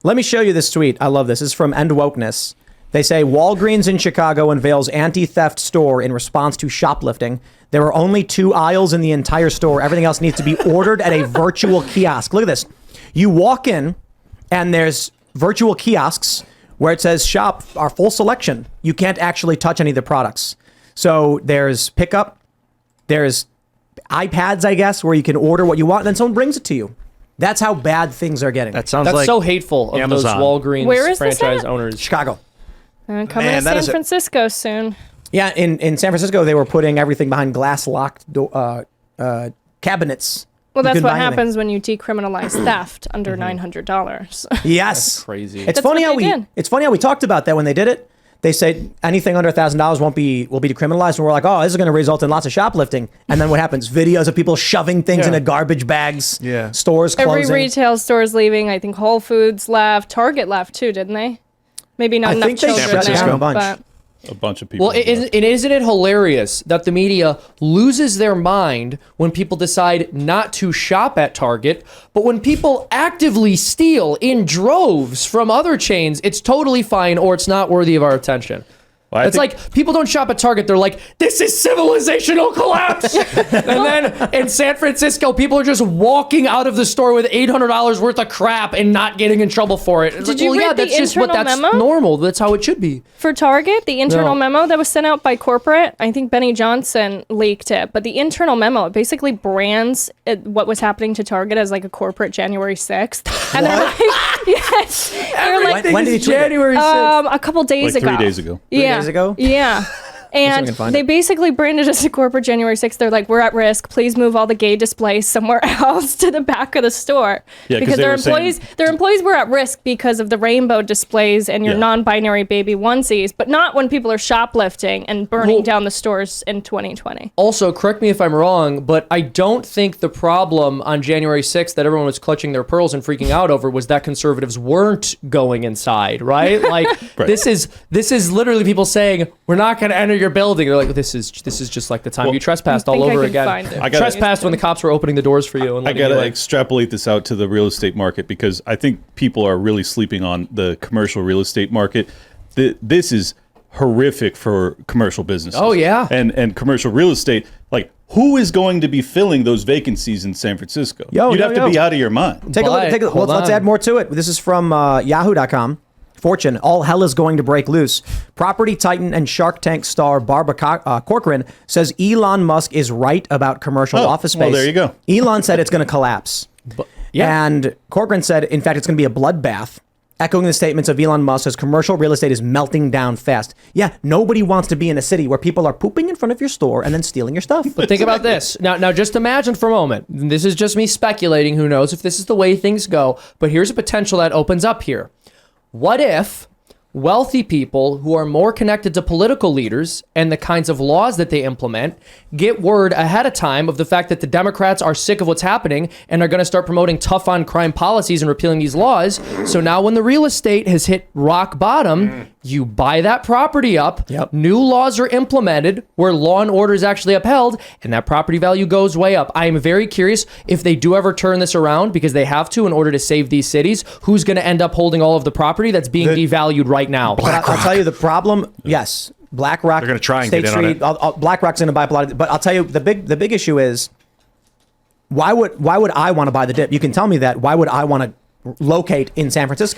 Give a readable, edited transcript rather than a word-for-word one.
Let me show you this tweet. I love this. This is from End Wokeness. They say, Walgreens in Chicago unveils anti-theft store in response to shoplifting. There are only 2 aisles in the entire store. Everything else needs to be ordered at a virtual kiosk. Look at this. You walk in and there's virtual kiosks where it says shop our full selection. You can't actually touch any of the products. So there's pickup, there's iPads, I guess, where you can order what you want and then someone brings it to you. That's how bad things are getting. That's so hateful of Amazon. those Walgreens franchise owners. Chicago. Coming to San Francisco soon. Yeah, in San Francisco, they were putting everything behind glass-locked cabinets. Well, that's what happens when you decriminalize theft under $900. Yes. That's crazy. It's funny how we talked about that when they did it. They said anything under $1,000 will be decriminalized, and we're like, oh, this is going to result in lots of shoplifting. And then what happens? Videos of people shoving things into garbage bags. Yeah. Stores closing. Every retail store is leaving. I think Whole Foods left. Target left too, didn't they? Maybe not enough children shut down there, a bunch. but A bunch of people. Well, isn't it hilarious that the media loses their mind when people decide not to shop at Target, but when people actively steal in droves from other chains, it's totally fine or it's not worthy of our attention. Well, it's like people don't shop at Target. They're like, this is civilizational collapse. And then in San Francisco, people are just walking out of the store with $800 worth of crap and not getting in trouble for it. Did you read the internal memo? Normal. That's how it should be. For Target, the internal memo that was sent out by corporate, I think Benny Johnson leaked it, but the internal memo, it basically brands what was happening to Target as like a corporate January 6th. And they're like, yes. They're like, when did he tweet January 6th? a couple days ago. 3 days ago. Yeah. Days ago? Yeah. And they basically branded us a corporate January 6th. They're like, we're at risk. Please move all the gay displays somewhere else to the back of the store. Yeah, because their employees were at risk because of the rainbow displays and your non-binary baby onesies, but not when people are shoplifting and burning down the stores in 2020. Also, correct me if I'm wrong, but I don't think the problem on January 6th that everyone was clutching their pearls and freaking out over was that conservatives weren't going inside, right? Like this is literally people saying, we're not going to enter your building. They're like, this is just like the time you trespassed all over again. I trespassed when the cops were opening the doors for you. And I gotta extrapolate this out to the real estate market because I think people are really sleeping on the commercial real estate market. This is horrific for commercial businesses. Oh yeah, and commercial real estate. Like, who is going to be filling those vacancies in San Francisco? You'd have to be out of your mind. Take a look. Let's add more to it. This is from Yahoo.com. Fortune, all hell is going to break loose. Property titan and Shark Tank star Barbara Corcoran says Elon Musk is right about commercial office space. Well, there you go. Elon said it's going to collapse. And Corcoran said, in fact, it's going to be a bloodbath, echoing the statements of Elon Musk as commercial real estate is melting down fast. Yeah, nobody wants to be in a city where people are pooping in front of your store and then stealing your stuff. But think about this. Now, just imagine for a moment. This is just me speculating. Who knows if this is the way things go. But here's a potential that opens up here. What if wealthy people who are more connected to political leaders and the kinds of laws that they implement get word ahead of time of the fact that the Democrats are sick of what's happening and are going to start promoting tough on crime policies and repealing these laws? So now when the real estate has hit rock bottom, you buy that property up, new laws are implemented where law and order is actually upheld, and that property value goes way up. I am very curious if they do ever turn this around, because they have to in order to save these cities, who's going to end up holding all of the property that's being devalued right now. I'll tell you the problem. Yes, BlackRock. They're going to try and State get in on it. BlackRock's going to buy up a lot of, but I'll tell you the big issue is why would I want to buy the dip? You can tell me that. Why would I want to locate in San Francisco?